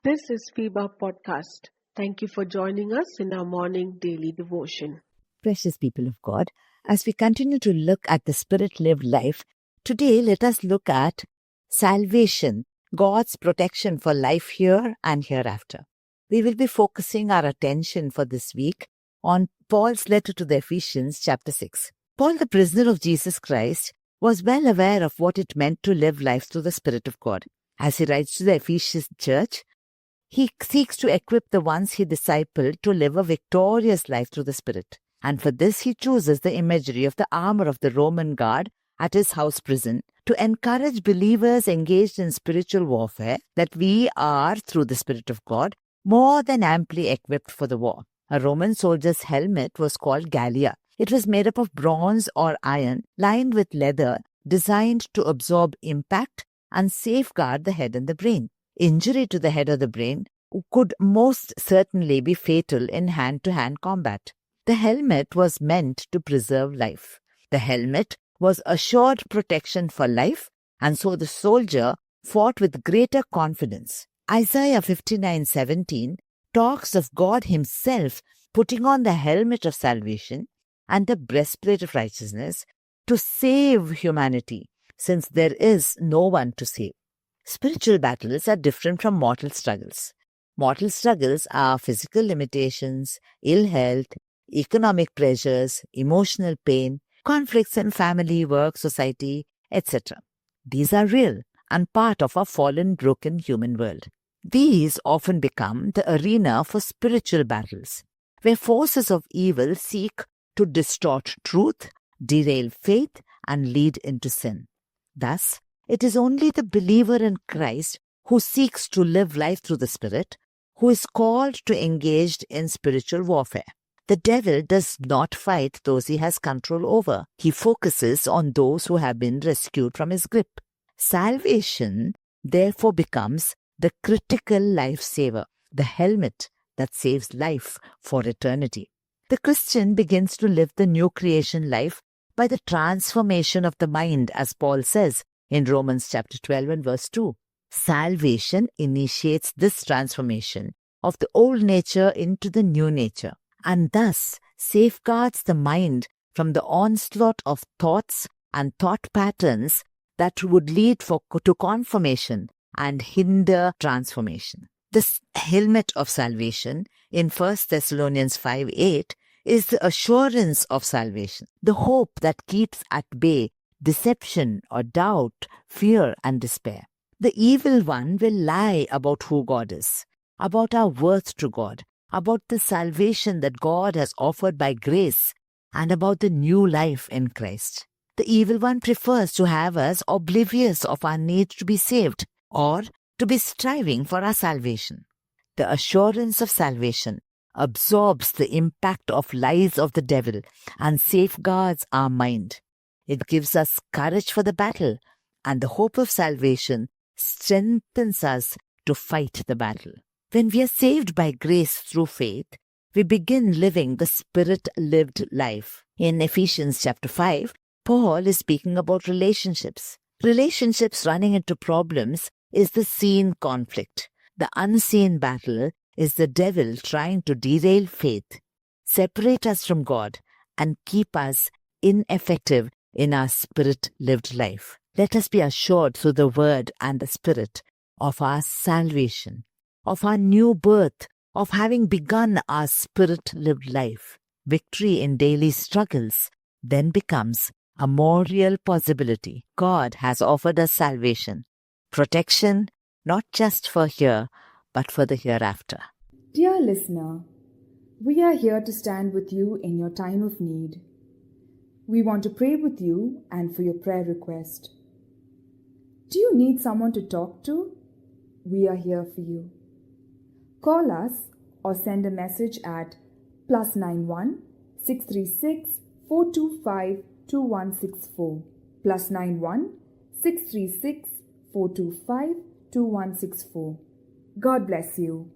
This is FIBA Podcast. Thank you for joining us in our morning daily devotion. Precious people of God, as we continue to look at the Spirit-lived life, today let us look at salvation, God's protection for life here and hereafter. We will be focusing our attention for this week on Paul's letter to the Ephesians, chapter 6. Paul, the prisoner of Jesus Christ, was well aware of what it meant to live life through the Spirit of God. As he writes to the Ephesian church, he seeks to equip the ones he discipled to live a victorious life through the Spirit. And for this he chooses the imagery of the armor of the Roman guard at his house prison to encourage believers engaged in spiritual warfare that we are, through the Spirit of God, more than amply equipped for the war. A Roman soldier's helmet was called gallia. It was made up of bronze or iron, lined with leather, designed to absorb impact and safeguard the head and the brain. Injury to the head or the brain could most certainly be fatal in hand-to-hand combat. The helmet was meant to preserve life. The helmet was assured protection for life, and so the soldier fought with greater confidence. Isaiah 59:17 talks of God himself putting on the helmet of salvation and the breastplate of righteousness to save humanity, since there is no one to save. Spiritual battles are different from mortal struggles. Mortal struggles are physical limitations, ill health, economic pressures, emotional pain, conflicts in family, work, society, etc. These are real and part of our fallen, broken human world. These often become the arena for spiritual battles, where forces of evil seek to distort truth, derail faith, and lead into sin. Thus, it is only the believer in Christ who seeks to live life through the Spirit, who is called to engage in spiritual warfare. The devil does not fight those he has control over. He focuses on those who have been rescued from his grip. Salvation, therefore, becomes the critical lifesaver, the helmet that saves life for eternity. The Christian begins to live the new creation life by the transformation of the mind, as Paul says in Romans chapter 12 and verse 2. Salvation initiates this transformation of the old nature into the new nature, and thus safeguards the mind from the onslaught of thoughts and thought patterns that would lead to conformation and hinder transformation. This helmet of salvation in 1 Thessalonians 5:8 is the assurance of salvation, the hope that keeps at bay deception or doubt, fear and despair. The evil one will lie about who God is, about our worth to God, about the salvation that God has offered by grace, and about the new life in Christ. The evil one prefers to have us oblivious of our need to be saved or to be striving for our salvation. The assurance of salvation absorbs the impact of lies of the devil and safeguards our mind. It gives us courage for the battle, and the hope of salvation strengthens us to fight the battle. When we are saved by grace through faith, we begin living the Spirit-lived life. In Ephesians chapter 5, Paul is speaking about relationships. Relationships running into problems is the seen conflict. The unseen battle is the devil trying to derail faith, separate us from God, and keep us ineffective in our Spirit-lived life. Let us be assured through the Word and the Spirit of our salvation, of our new birth, of having begun our Spirit-lived life. Victory in daily struggles then becomes a more real possibility. God has offered us salvation, protection, not just for here, but for the hereafter. Dear listener, we are here to stand with you in your time of need. We want to pray with you and for your prayer request. Do you need someone to talk to? We are here for you. Call us or send a message at +91 636 425 2164 +91 636 425 2164. God bless you.